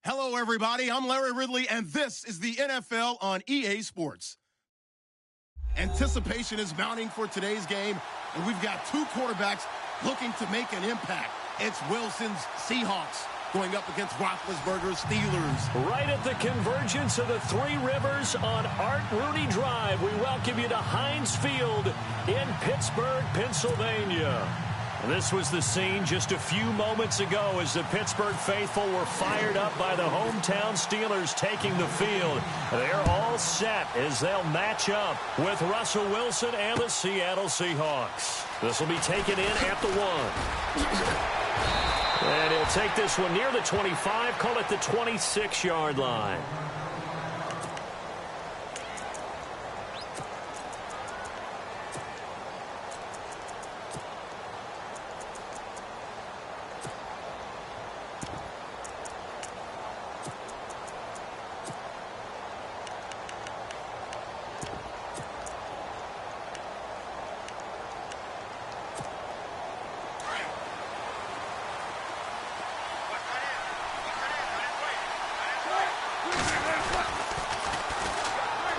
Hello, everybody. I'm Larry Ridley, and this is the NFL on EA Sports. Anticipation is mounting for today's game, and we've got two quarterbacks looking to make an impact. It's Wilson's Seahawks going up against Roethlisberger's Steelers. Right at the convergence of the Three Rivers on Art Rooney Drive, we welcome you to Heinz Field in Pittsburgh, Pennsylvania. This was the scene just a few moments ago as the Pittsburgh faithful were fired up by the hometown Steelers taking the field. They're all set as they'll match up with Russell Wilson and the Seattle Seahawks. This will be taken in at the 1. And he'll take this one near the 25, call it the 26-yard line.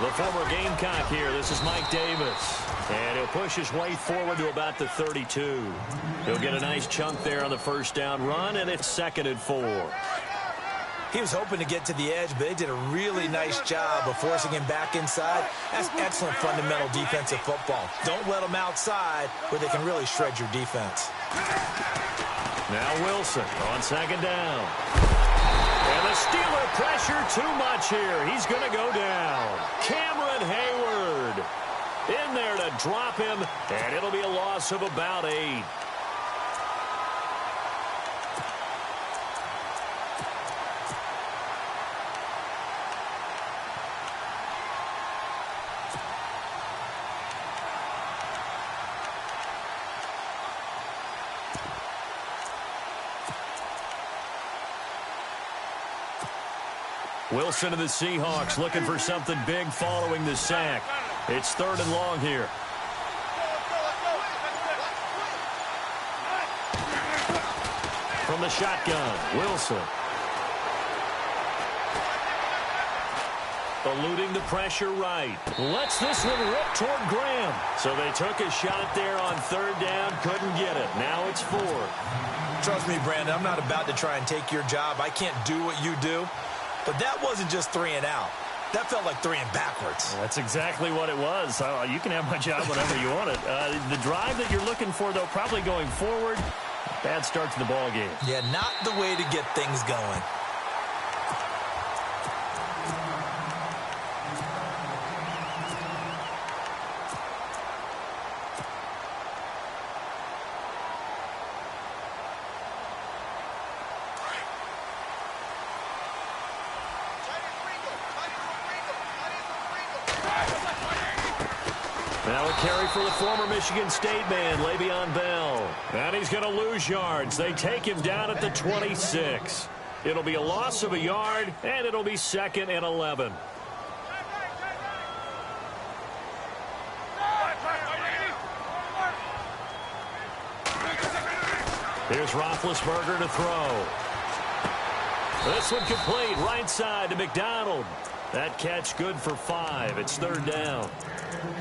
The former Gamecock here. This is Mike Davis. And he'll push his way forward to about the 32. He'll get a nice chunk there on the first down run, and it's 2nd and 4. He was hoping to get to the edge, but they did a really nice job of forcing him back inside. That's excellent fundamental defensive football. Don't let them outside where they can really shred your defense. Now Wilson on 2nd down. And the Steeler pressure too much here. He's going to go down. Cameron Hayward in there to drop him, and it'll be a loss of about 8. Wilson of the Seahawks looking for something big following the sack. It's 3rd and long here. From the shotgun, Wilson. Eluding the pressure right. Lets this one rip toward Graham. So they took a shot there on 3rd down, couldn't get it. Now it's 4th. Trust me, Brandon, I'm not about to try and take your job. I can't do what you do. But that wasn't just 3 and out. That felt like 3 and backwards. That's exactly what it was. You can have my job whenever you want it. The drive that you're looking for, though, probably going forward. Bad start to the ball game. Yeah, not the way to get things going. Now a carry for the former Michigan State man, Le'Veon Bell. And he's going to lose yards. They take him down at the 26. It'll be a loss of a yard, and it'll be 2nd and 11. Here's Roethlisberger to throw. This one complete, right side to McDonald. That catch good for 5. It's 3rd down.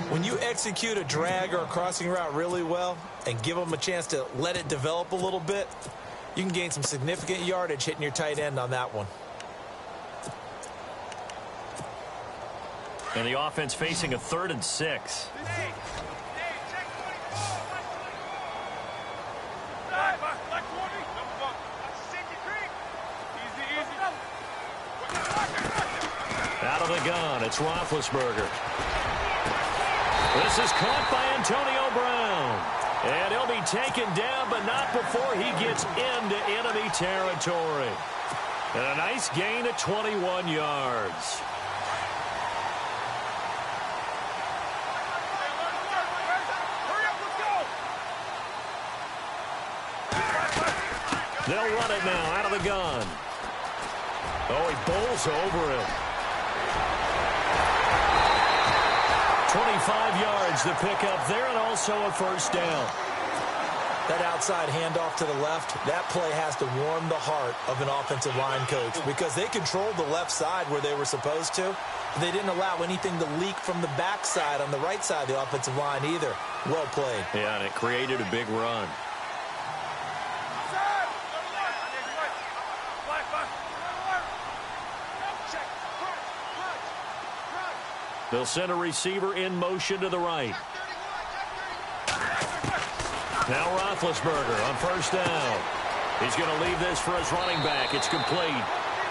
When you execute a drag or a crossing route really well and give them a chance to let it develop a little bit, you can gain some significant yardage hitting your tight end on that one. And the offense facing a 3rd and 6. Out of the gun, it's Roethlisberger. This is caught by Antonio Brown. And he'll be taken down, but not before he gets into enemy territory. And a nice gain of 21 yards. They'll run it now out of the gun. Oh, he bowls over him. 25 yards to pick up there, and also a 1st down. That outside handoff to the left, that play has to warm the heart of an offensive line coach because they controlled the left side where they were supposed to. They didn't allow anything to leak from the backside on the right side of the offensive line either. Well played. Yeah, and it created a big run. They'll send a receiver in motion to the right. Now Roethlisberger on first down. He's going to leave this for his running back. It's complete.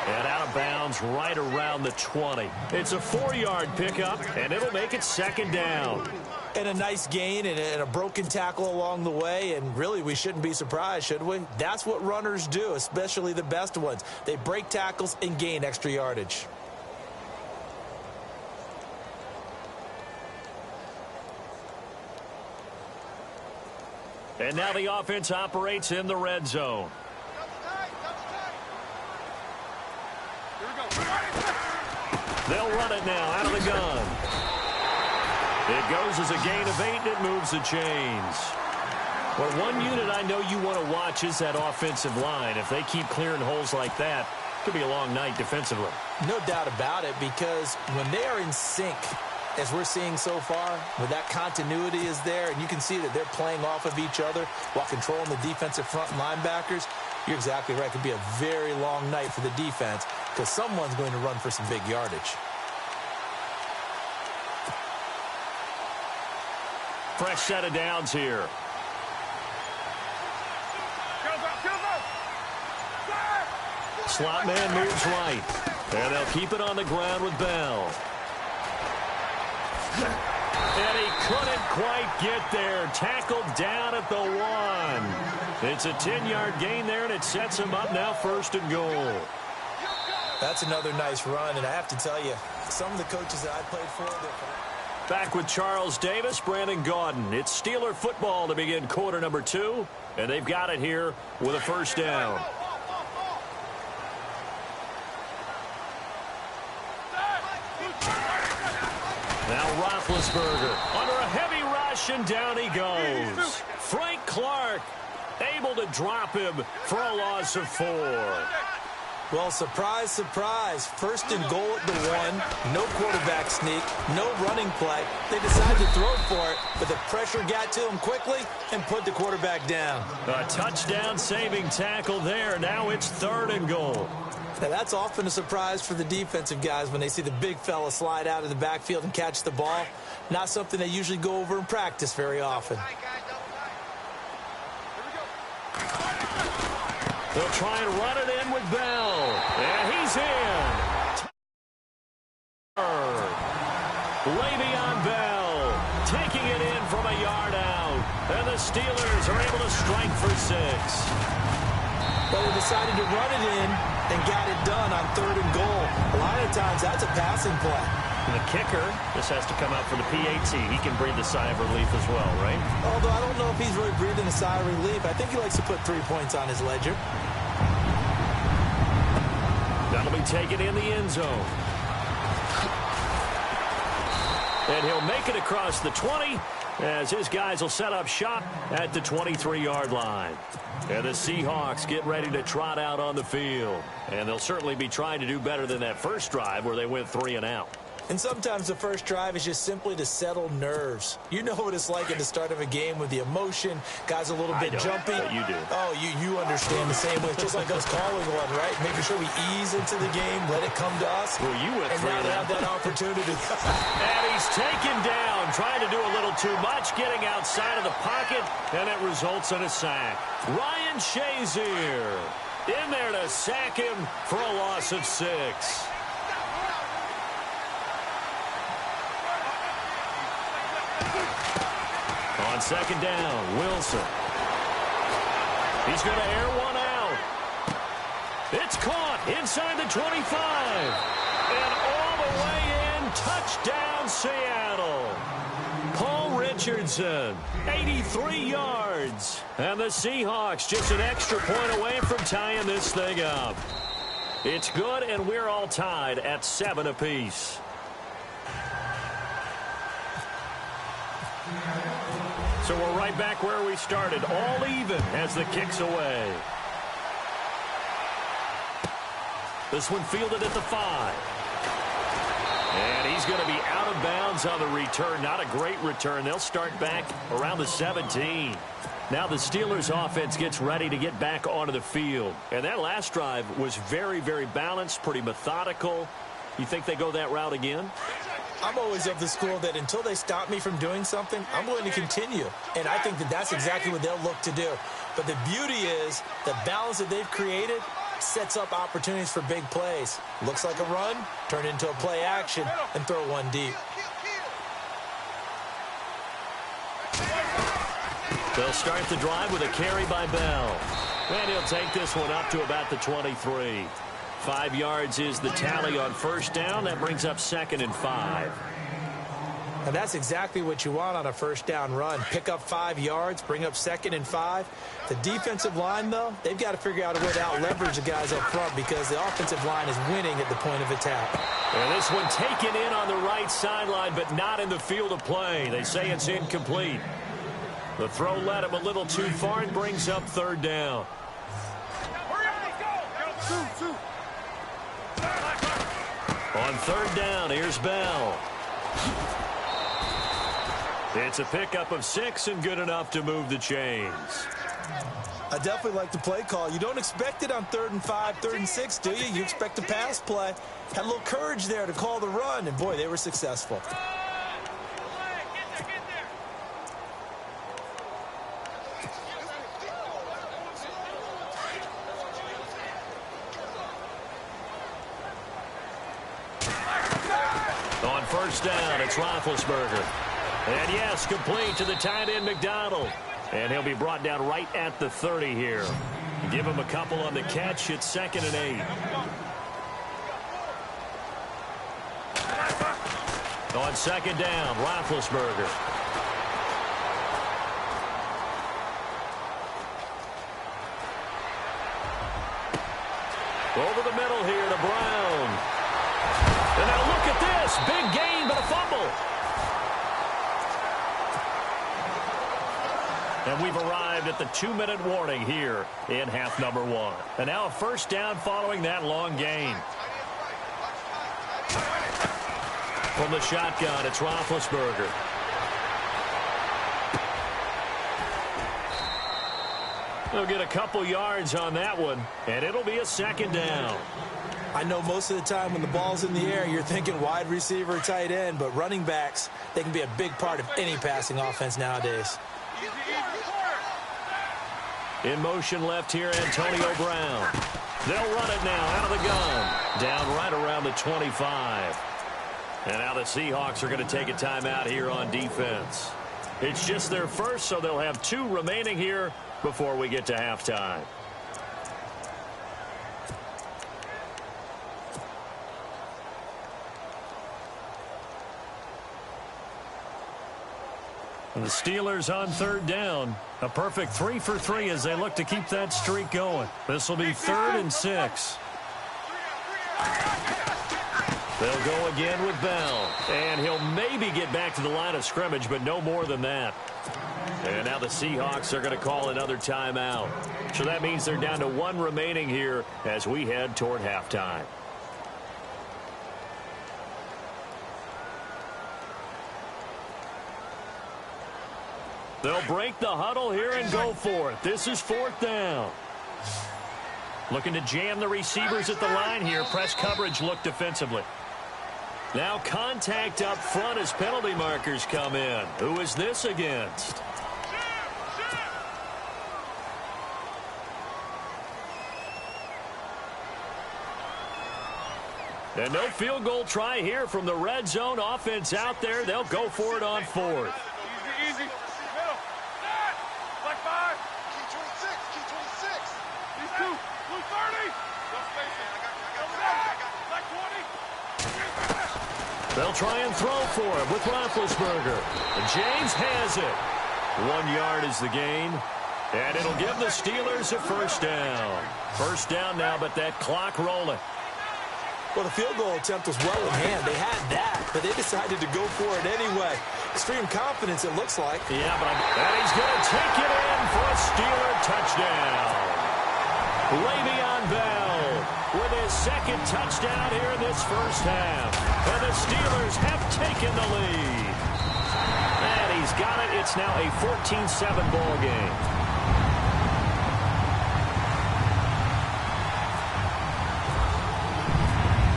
And out of bounds right around the 20. It's a 4-yard pickup, and it'll make it second down. And a nice gain and a broken tackle along the way. And really, we shouldn't be surprised, should we? That's what runners do, especially the best ones. They break tackles and gain extra yardage. And now the offense operates in the red zone. They'll run it now out of the gun. It goes as a gain of 8, and it moves the chains. Well, one unit I know you want to watch is that offensive line. If they keep clearing holes like that, it could be a long night defensively. No doubt about it, because when they are in sync, as we're seeing so far, where that continuity is there, and you can see that they're playing off of each other while controlling the defensive front linebackers, you're exactly right. It could be a very long night for the defense because someone's going to run for some big yardage. Fresh set of downs here. Slot man moves right. And they'll keep it on the ground with Bell. And he couldn't quite get there. Tackled down at the 1. It's a 10-yard gain there, and it sets him up now 1st and goal. That's another nice run, and I have to tell you, some of the coaches that I played for... Back with Charles Davis, Brandon Gaudin. It's Steeler football to begin quarter number 2, and they've got it here with a first down. Now Roethlisberger under a heavy rush, and down he goes. Frank Clark able to drop him for a loss of 4. Well, surprise, surprise. 1st and goal at the 1. No quarterback sneak. No running play. They decided to throw for it, but the pressure got to him quickly and put the quarterback down. A touchdown-saving tackle there. Now it's 3rd and goal. Now, that's often a surprise for the defensive guys when they see the big fella slide out of the backfield and catch the ball. Not something they usually go over in practice very often. They'll try and run it in with Bell. And he's in. Le'Veon Bell taking it in from a yard out. And the Steelers are able to strike for 6. But they decided to run it in and got it done on 3rd and goal. A lot of times that's a passing play. And the kicker just has to come out for the PAT. He can breathe a sigh of relief as well, right? Although I don't know if he's really breathing a sigh of relief. I think he likes to put 3 points on his ledger. That'll be taken in the end zone. And he'll make it across the 20 as his guys will set up shop at the 23-yard line. And the Seahawks get ready to trot out on the field. And they'll certainly be trying to do better than that first drive where they went 3 and out. And sometimes the first drive is just simply to settle nerves. You know what it's like at the start of a game with the emotion. Guys a little bit jumpy. But you do. Oh, you understand the same way. It's just like us calling one, right? Making sure we ease into the game, let it come to us. Well, you went and now they have that opportunity. And he's taken down, trying to do a little too much, getting outside of the pocket, and it results in a sack. Ryan Shazier in there to sack him for a loss of 6. On 2nd down, Wilson. He's going to air one out. It's caught inside the 25. And all the way in, touchdown Seattle. Paul Richardson, 83 yards. And the Seahawks just an extra point away from tying this thing up. It's good, and we're all tied at 7 apiece. So we're right back where we started, all even as the kick's away. This one fielded at the 5. And he's going to be out of bounds on the return. Not a great return. They'll start back around the 17. Now the Steelers offense gets ready to get back onto the field. And that last drive was very, very balanced, pretty methodical. You think they go that route again? I'm always of the school that until they stop me from doing something, I'm going to continue. And I think that that's exactly what they'll look to do. But the beauty is the balance that they've created sets up opportunities for big plays. Looks like a run, turn into a play action, and throw one deep. They'll start the drive with a carry by Bell. And he'll take this one up to about the 23. 5 yards is the tally on first down. That brings up 2nd and 5. And that's exactly what you want on a first down run. Pick up 5 yards, bring up 2nd and 5. The defensive line, though, they've got to figure out a way to out-leverage the guys up front because the offensive line is winning at the point of attack. And this one taken in on the right sideline, but not in the field of play. They say it's incomplete. The throw led him a little too far and brings up 3rd down. On 3rd down, here's Bell. It's a pickup of 6 and good enough to move the chains. I definitely like the play call. You don't expect it on 3rd and 5, 3rd and 6, do you? You expect a pass play. Had a little courage there to call the run, and boy, they were successful. On first down, it's Roethlisberger. And yes, complete to the tight end, McDonald. And he'll be brought down right at the 30 here. Give him a couple on the catch. It's 2nd and 8. On 2nd down, Roethlisberger. Over the middle here to Brown. And now look at this. Big gain, but a fumble. And we've arrived at the 2-minute warning here in half number 1. And now a first down following that long gain. From the shotgun, it's Roethlisberger. They'll get a couple yards on that one, and it'll be a 2nd down. I know most of the time when the ball's in the air, you're thinking wide receiver, tight end, but running backs, they can be a big part of any passing offense nowadays. In motion left here, Antonio Brown. They'll run it now out of the gun. Down right around the 25. And now the Seahawks are going to take a timeout here on defense. It's just their first, so they'll have 2 remaining here before we get to halftime. And the Steelers on 3rd down. A perfect 3 for 3 as they look to keep that streak going. This will be 3rd and 6. They'll go again with Bell. And he'll maybe get back to the line of scrimmage, but no more than that. And now the Seahawks are going to call another timeout. So that means they're down to 1 remaining here as we head toward halftime. They'll break the huddle here and go for it. This is 4th down. Looking to jam the receivers at the line here. Press coverage look defensively. Now contact up front as penalty markers come in. Who is this against? And no field goal try here from the red zone offense out there. They'll go for it on 4th. Easy. Middle. Black 5. Key 26. Key 26. These 2. Blue 30. No spacing. Black 20. They'll try and throw for him with Roethlisberger. And James has it. 1 yard is the gain. And it'll give the Steelers a first down. First down now, but that clock rolling. Well, the field goal attempt was well in hand. They had that, but they decided to go for it anyway. Extreme confidence, it looks like. Yeah, and he's going to take it in for a Steeler touchdown. Le'Veon Bell with his second touchdown here in this first half. And the Steelers have taken the lead. And he's got it. It's now a 14-7 ball game.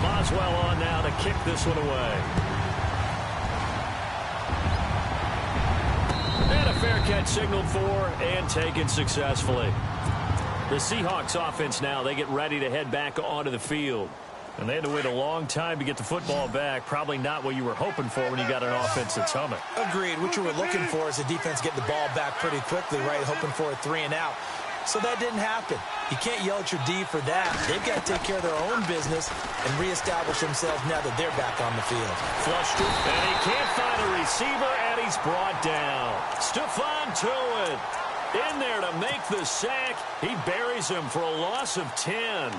Boswell on now to kick this one away. And a fair catch signaled for and taken successfully. The Seahawks offense now, they get ready to head back onto the field. And they had to wait a long time to get the football back. Probably not what you were hoping for when you got an offense that's humming. Agreed. What you were looking for is the defense getting the ball back pretty quickly, right? Hoping for a 3 and out. So that didn't happen. You can't yell at your D for that. They've got to take care of their own business and reestablish themselves now that they're back on the field. Flushed it, and he can't find a receiver, and he's brought down. Stephon Tuitt in there to make the sack. He buries him for a loss of 10.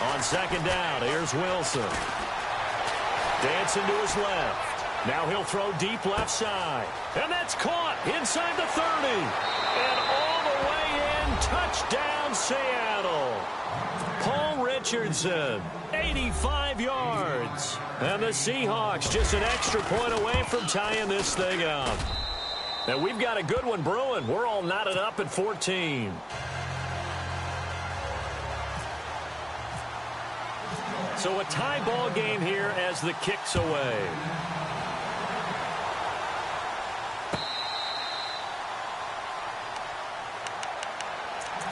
On second down, here's Wilson. Dancing to his left. Now he'll throw deep left side. And that's caught inside the 30. And all the way in, touchdown Seattle. Paul Richardson, 85 yards. And the Seahawks just an extra point away from tying this thing up. And we've got a good one brewing. We're all knotted up at 14. So a tie ball game here as the kick's away.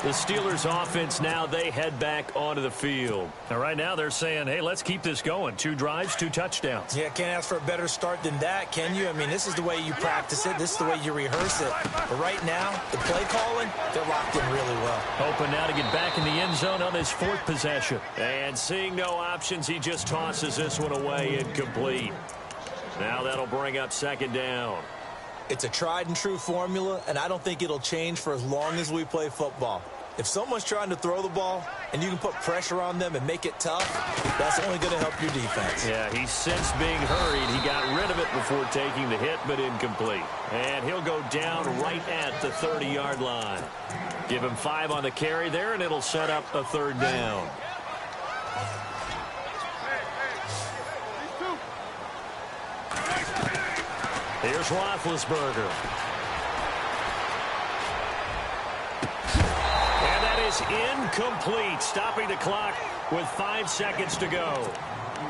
The Steelers offense now, they head back onto the field. Now right now they're saying, hey, let's keep this going. 2 drives, 2 touchdowns. Yeah, can't ask for a better start than that, can you? I mean, this is the way you practice it. This is the way you rehearse it. But right now, the play calling, they're locked in really well. Hoping now to get back in the end zone on his 4th possession. And seeing no options, he just tosses this one away incomplete. Now that'll bring up second down. It's a tried and true formula, and I don't think it'll change for as long as we play football. If someone's trying to throw the ball and you can put pressure on them and make it tough, that's only going to help your defense. Yeah, he sensed being hurried. He got rid of it before taking the hit, but incomplete. And he'll go down right at the 30-yard line. Give him 5 on the carry there, and it'll set up a 3rd down. Here's Roethlisberger. And that is incomplete, stopping the clock with 5 seconds to go.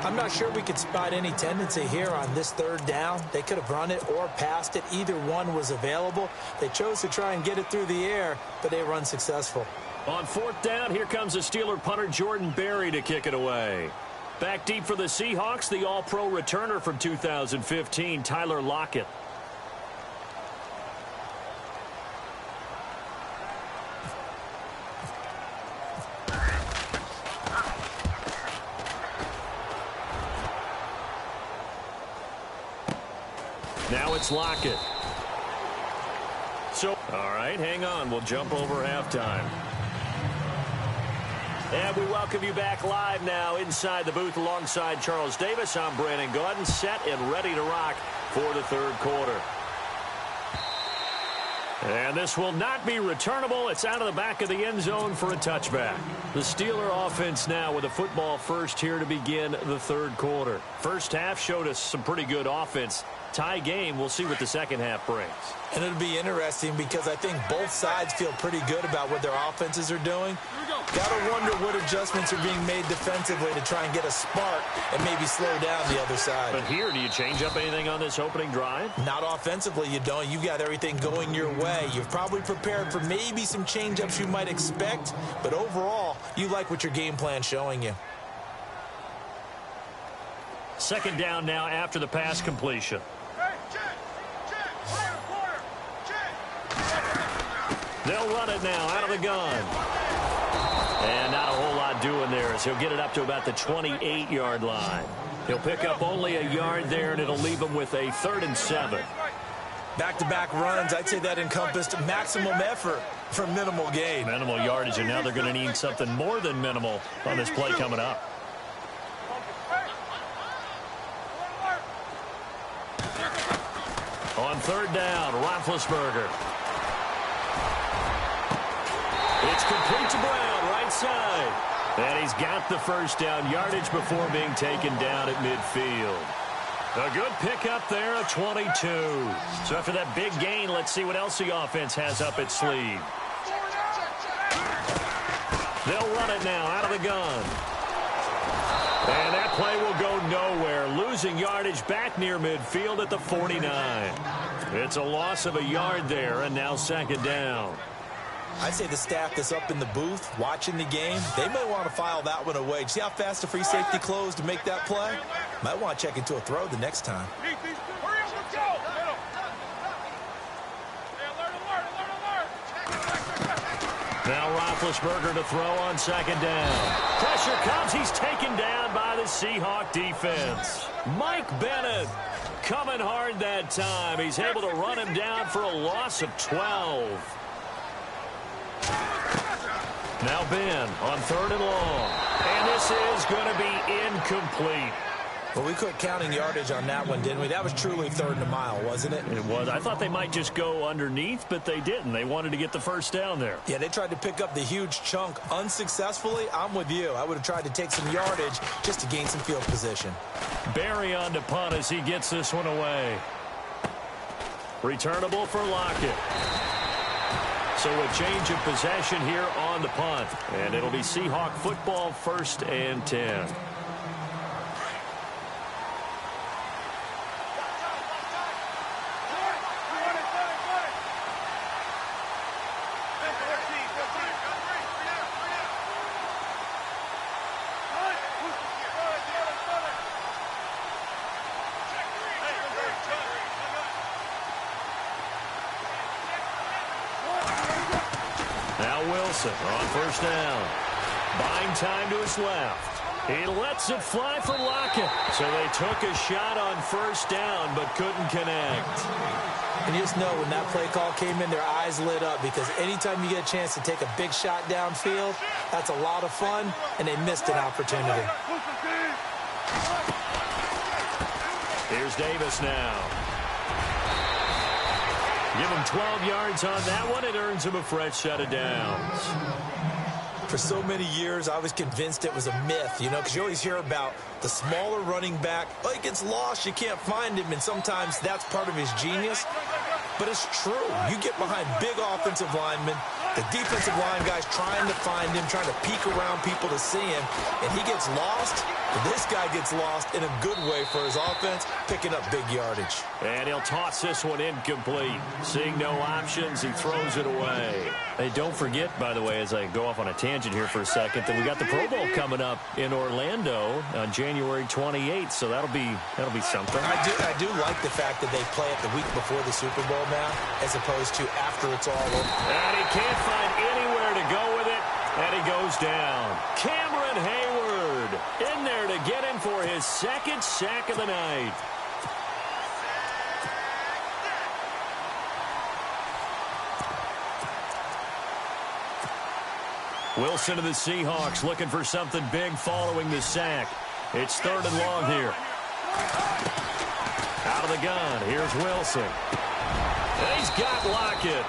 I'm not sure we could spot any tendency here on this 3rd down. They could have run it or passed it. Either one was available. They chose to try and get it through the air, but they were unsuccessful. On 4th down, here comes the Steeler punter Jordan Berry to kick it away. Back deep for the Seahawks, the All-Pro returner from 2015, Tyler Lockett. Now it's Lockett. So, all right, hang on. We'll jump over halftime. And we welcome you back live now inside the booth alongside Charles Davis. I'm Brandon Gaudin, set and ready to rock for the 3rd quarter. And this will not be returnable. It's out of the back of the end zone for a touchback. The Steeler offense now with a football first here to begin the 3rd quarter. First half showed us some pretty good offense. Tie game. We'll see what the second half brings. And it'll be interesting because I think both sides feel pretty good about what their offenses are doing. Got to wonder what adjustments are being made defensively to try and get a spark and maybe slow down the other side. But here, do you change up anything on this opening drive? Not offensively, you don't. You got everything going your way. You've probably prepared for maybe some change-ups you might expect, but overall, you like what your game plan's showing you. Second down now after the pass completion. They'll run it now out of the gun. And not a whole lot doing there as he'll get it up to about the 28-yard line. He'll pick up only a yard there, and it'll leave him with a 3rd and 7. Back-to-back runs, I'd say that encompassed maximum effort for minimal gain. Minimal yardage, and now they're going to need something more than minimal on this play coming up. On third down, Roethlisberger. It's complete to Brown, right side. And he's got the first down yardage before being taken down at midfield. A good pickup there, a 22. So after that big gain, let's see what else the offense has up its sleeve. They'll run it now out of the gun. And that play will go nowhere, losing yardage back near midfield at the 49. It's a loss of a yard there, and now second down. I'd say the staff that's up in the booth watching the game, they may want to file that one away. See how fast the free safety closed to make that play? Might want to check into a throw the next time. Now Roethlisberger to throw on second down. Pressure comes. He's taken down by the Seahawk defense. Mike Bennett coming hard that time. He's able to run him down for a loss of 12. Now Ben on third and long. And this is going to be incomplete. Well, we quit counting yardage on that one, didn't we? That was truly third and a mile, wasn't it? It was. I thought they might just go underneath, but they didn't. They wanted to get the first down there. Yeah, they tried to pick up the huge chunk unsuccessfully. I'm with you. I would have tried to take some yardage just to gain some field position. Barry on to punt as he gets this one away. Returnable for Lockett. So a change of possession here on the punt. And it'll be Seahawk football, 1st and 10. On first down, buying time to his left. He lets it fly for Lockett. So they took a shot on first down, but couldn't connect. And you just know when that play call came in, their eyes lit up, because anytime you get a chance to take a big shot downfield, that's a lot of fun, and they missed an opportunity. Here's Davis now. Give him 12 yards on that one. It earns him a fresh set of downs. For so many years, I was convinced it was a myth, you know, because you always hear about the smaller running back. Oh, he gets lost, you can't find him, and sometimes that's part of his genius. But it's true. You get behind big offensive linemen, the defensive line guys trying to find him, trying to peek around people to see him, and he gets lost. But this guy gets lost in a good way for his offense, picking up big yardage. And he'll toss this one incomplete. Seeing no options, he throws it away. Hey, don't forget, by the way, as I go off on a tangent here for a second, that we got the Pro Bowl coming up in Orlando on January 28th, so that'll be something. I do like the fact that they play it the week before the Super Bowl now, as opposed to after it's all over. And he can't find anywhere to go with it, and he goes down. Cameron Hayward in there to get him for his second sack of the night. Wilson of the Seahawks looking for something big following the sack. It's third and long here. Out of the gun, here's Wilson. And he's got Lockett.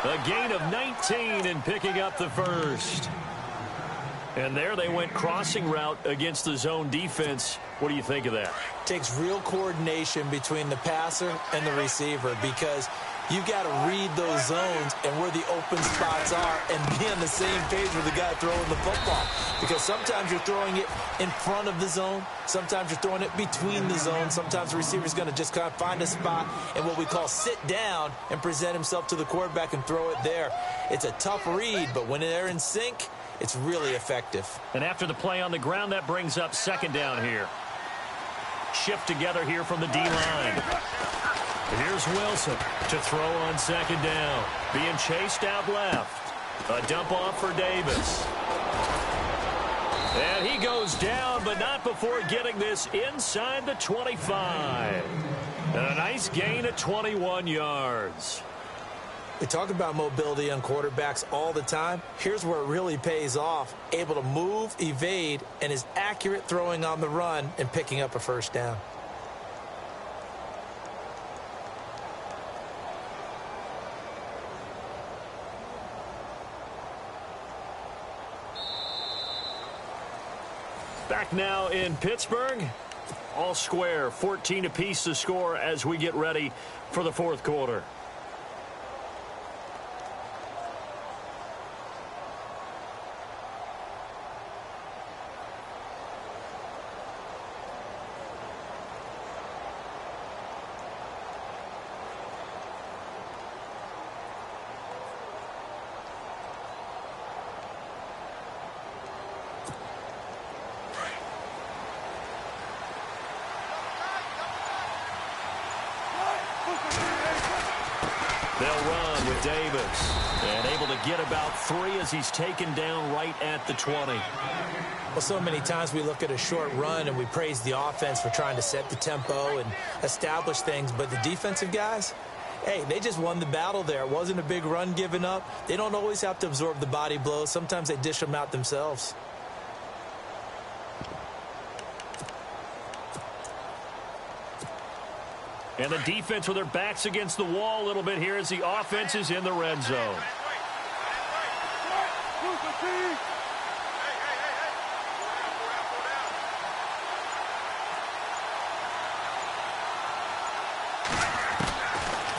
A gain of 19 and picking up the first. And there they went crossing route against the zone defense. What do you think of that? Takes real coordination between the passer and the receiver, because you've got to read those zones and where the open spots are and be on the same page with the guy throwing the football. Because sometimes you're throwing it in front of the zone. Sometimes you're throwing it between the zones. Sometimes the receiver's going to just kind of find a spot and what we call sit down and present himself to the quarterback and throw it there. It's a tough read, but when they're in sync, it's really effective. And after the play on the ground, that brings up second down here. Shift together here from the D-line. Here's Wilson to throw on second down. Being chased out left. A dump off for Davis. And he goes down, but not before getting this inside the 25. And a nice gain of 21 yards. We talk about mobility on quarterbacks all the time. Here's where it really pays off. Able to move, evade, and is accurate throwing on the run and picking up a first down. Back now in Pittsburgh. All square, 14 apiece to score as we get ready for the fourth quarter. They'll run with Davis. And able to get about 3 as he's taken down right at the 20. Well, so many times we look at a short run and we praise the offense for trying to set the tempo and establish things. But the defensive guys, hey, they just won the battle there. It wasn't a big run given up. They don't always have to absorb the body blows. Sometimes they dish them out themselves. And the defense with their backs against the wall a little bit here as the offense is in the red zone.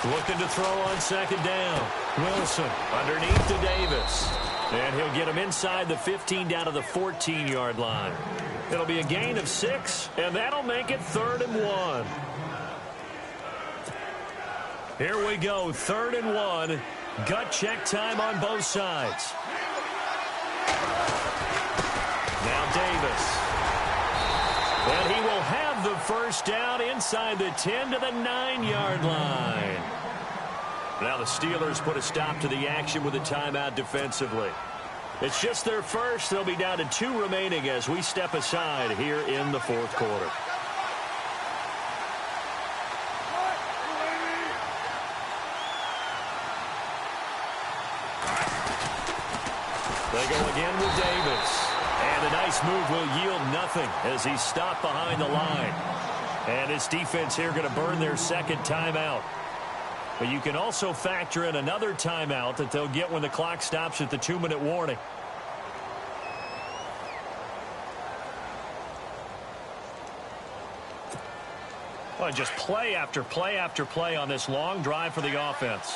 Looking to throw on second down. Wilson underneath to Davis. And he'll get him inside the 15 down to the 14-yard line. It'll be a gain of 6, and that'll make it 3rd and 1. Here we go, 3rd and 1. Gut check time on both sides. Now Davis. And he will have the first down inside the 10 to the 9-yard line. Now the Steelers put a stop to the action with a timeout defensively. It's just their first. They'll be down to 2 remaining as we step aside here in the fourth quarter. They go again with Davis. And a nice move will yield nothing as he's stopped behind the line. And his defense here going to burn their second timeout. But you can also factor in another timeout that they'll get when the clock stops at the 2-minute warning. Well, just play after play after play on this long drive for the offense.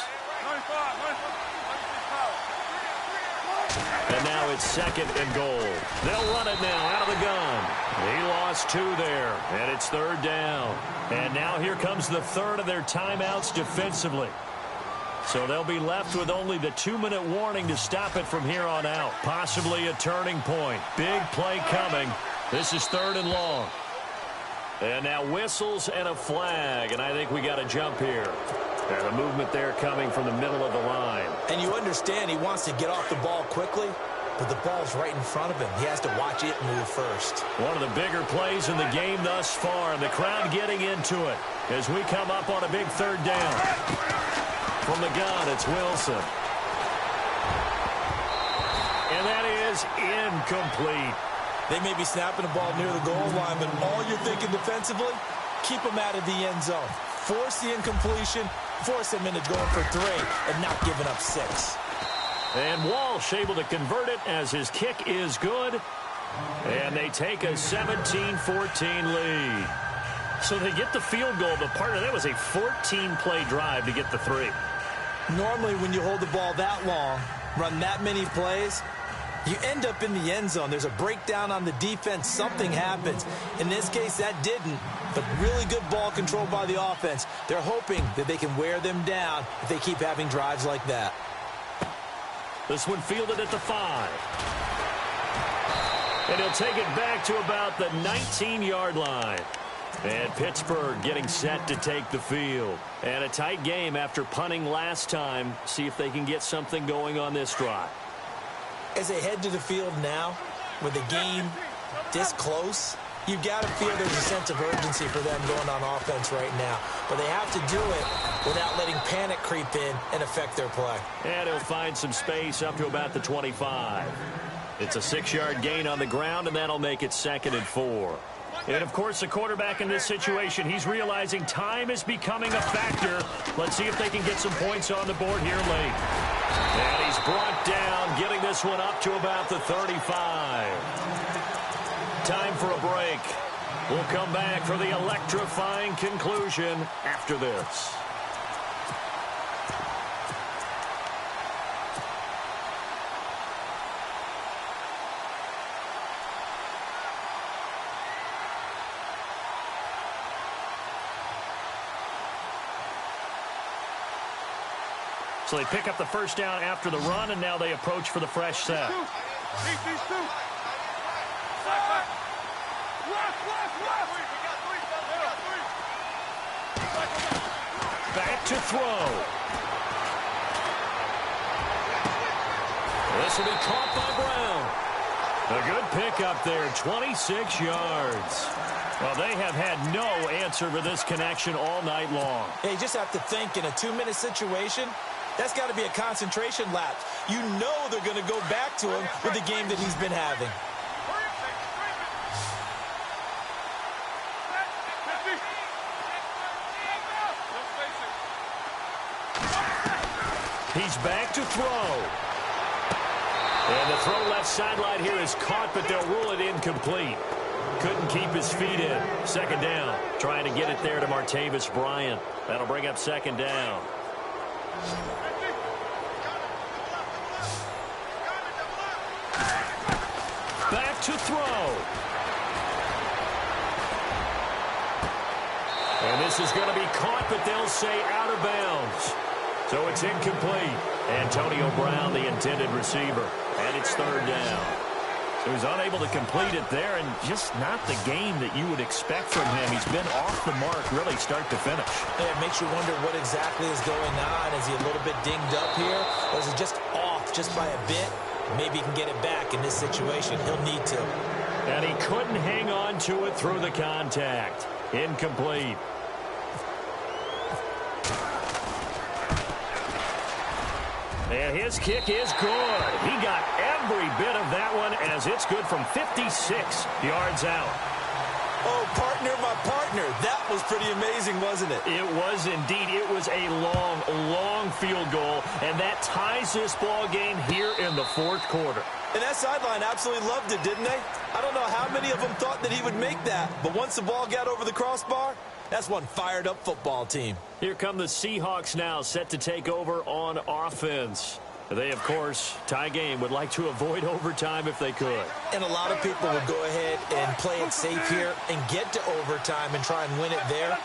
And now it's 2nd and goal. They'll run it now out of the gun. He lost 2 there, and it's 3rd down. And now here comes the 3rd of their timeouts defensively. So they'll be left with only the 2-minute warning to stop it from here on out. Possibly a turning point. Big play coming. This is 3rd and long. And now whistles and a flag, and I think we got a jump here. And a movement there coming from the middle of the line. And you understand he wants to get off the ball quickly, but the ball's right in front of him. He has to watch it move first. One of the bigger plays in the game thus far, and the crowd getting into it as we come up on a big 3rd down. From the gun, it's Wilson. And that is incomplete. They may be snapping the ball near the goal line, but all you're thinking defensively, keep them out of the end zone. Force the incompletion, force them into going for 3 and not giving up 6. And Walsh able to convert it as his kick is good. And they take a 17-14 lead. So they get the field goal, but part of that was a 14-play drive to get the 3. Normally when you hold the ball that long, run that many plays, you end up in the end zone. There's a breakdown on the defense. Something happens. In this case, that didn't. But really good ball control by the offense. They're hoping that they can wear them down if they keep having drives like that. This one fielded at the 5. And he'll take it back to about the 19-yard line. And Pittsburgh getting set to take the field. And a tight game after punting last time. See if they can get something going on this drive. As they head to the field now, with the game this close, You've got to feel there's a sense of urgency for them going on offense right now. But they have to do it without letting panic creep in and affect their play. And he'll find some space up to about the 25. It's a 6-yard gain on the ground, and that'll make it 2nd and 4. And, of course, the quarterback in this situation, he's realizing time is becoming a factor. Let's see if they can get some points on the board here late. And he's brought down, getting this one up to about the 35. Time for a break. We'll come back for the electrifying conclusion after this. So they pick up the first down after the run, and now they approach for the fresh set. Back to throw. This will be caught by Brown. A good pickup there, 26 yards. Well, they have had no answer for this connection all night long. Hey, you just have to think in a 2-minute situation, that's got to be a concentration lapse. You know they're going to go back to him with the game that he's been having. He's back to throw. And the throw left sideline here is caught, but they'll rule it incomplete. Couldn't keep his feet in. 2nd down. Trying to get it there to Martavis Bryant. That'll bring up 2nd down. Back to throw. And this is going to be caught, but they'll say out of bounds. So it's incomplete. Antonio Brown, the intended receiver. And it's 3rd down. So he's unable to complete it there, and just not the game that you would expect from him. He's been off the mark really start to finish. Yeah, it makes you wonder what exactly is going on. Is he a little bit dinged up here, or is it just off just by a bit? Maybe he can get it back in this situation. He'll need to. And he couldn't hang on to it through the contact. Incomplete. And his kick is good. He got every bit of that one as it's good from 56 yards out. Oh, partner, my partner. That was pretty amazing, wasn't it? It was indeed. It was a long, long field goal, and that ties this ball game here in the 4th quarter. And that sideline absolutely loved it, didn't they? I don't know how many of them thought that he would make that, but once the ball got over the crossbar, that's one fired-up football team. Here come the Seahawks now, set to take over on offense. They, of course, tie game, would like to avoid overtime if they could. And a lot of people would go ahead and play it safe here and get to overtime and try and win it there.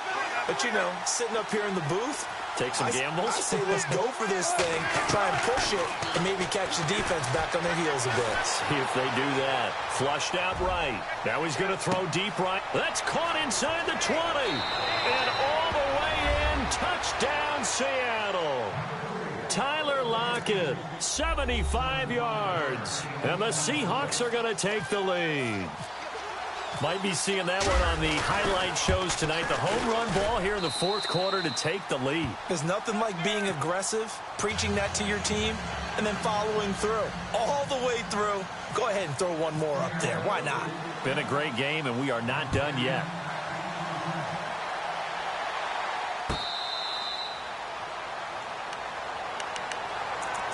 But, you know, sitting up here in the booth, take some gambles. I say let's go for this thing, try and push it, and maybe catch the defense back on their heels a bit. See if they do that. Flushed out right. Now he's going to throw deep right. That's caught inside the 20. And all the way in. Touchdown, Seattle. Tyler Lockett, 75 yards. And the Seahawks are going to take the lead. Might be seeing that one on the highlight shows tonight. The home run ball here in the 4th quarter to take the lead. There's nothing like being aggressive, preaching that to your team, and then following through. All the way through. Go ahead and throw one more up there. Why not? Been a great game, and we are not done yet.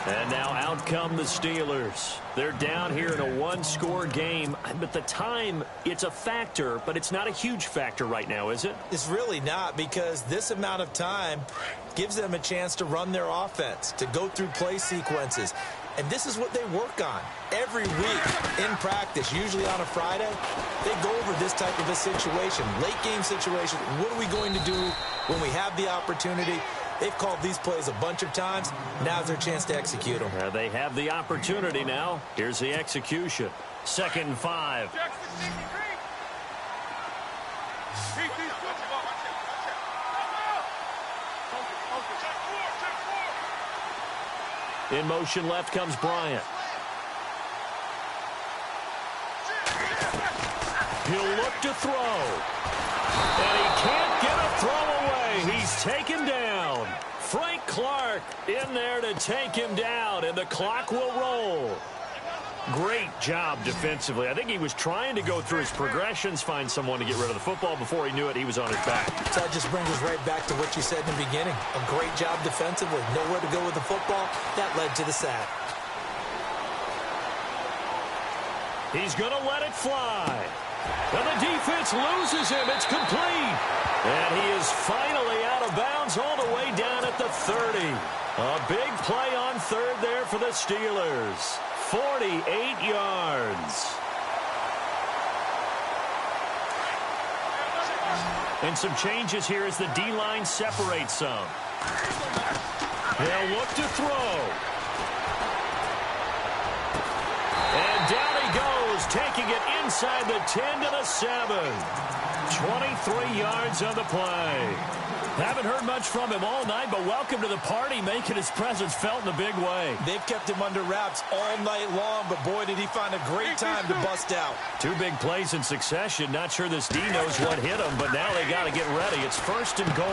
And now out come the Steelers. They're down here in a 1-score game. But the time, it's a factor, but it's not a huge factor right now, is it? It's really not, because this amount of time gives them a chance to run their offense, to go through play sequences. And this is what they work on every week in practice, usually on a Friday. They go over this type of a situation, late game situation. What are we going to do when we have the opportunity? They've called these plays a bunch of times. Now's their chance to execute them. They have the opportunity now. Here's the execution. 2nd and 5. In motion left comes Bryant. He'll look to throw. And he can't get a throw away. He's taken down. Frank Clark in there to take him down, and the clock will roll. Great job defensively. I think he was trying to go through his progressions, find someone to get rid of the football. Before he knew it, he was on his back. So that just brings us right back to what you said in the beginning. A great job defensively. Nowhere to go with the football. That led to the sack. He's going to let it fly. And the defense loses him. It's complete. And he is finally out of bounds all the way down at the 30. A big play on third there for the Steelers. 48 yards. And some changes here as the D-line separates some. They'll look to throw. And down he goes, taking it inside the 10 to the 7. 23 yards on the play. Haven't heard much from him all night, but welcome to the party, making his presence felt in a big way. They've kept him under wraps all night long, but boy, did he find a great time to bust out. Two big plays in succession. Not sure this D knows what hit him, but now they got to get ready. It's 1st and goal.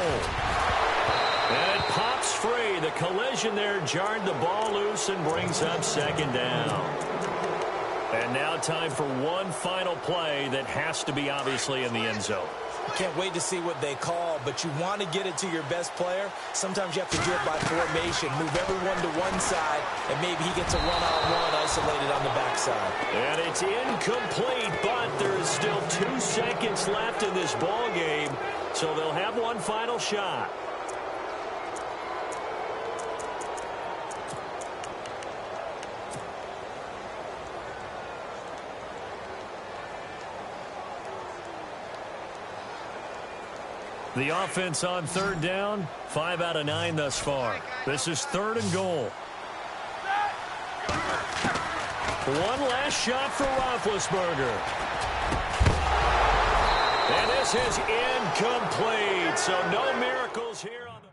And it pops free. The collision there jarred the ball loose and brings up 2nd down. And now time for one final play that has to be obviously in the end zone. Can't wait to see what they call, but you want to get it to your best player. Sometimes you have to do it by formation. Move everyone to one side, and maybe he gets a one-on-one isolated on the backside. And it's incomplete, but there is still 2 seconds left in this ball game, so they'll have one final shot. The offense on 3rd down, 5 out of 9 thus far. This is 3rd and goal. One last shot for Roethlisberger. And this is incomplete, so no miracles here on the...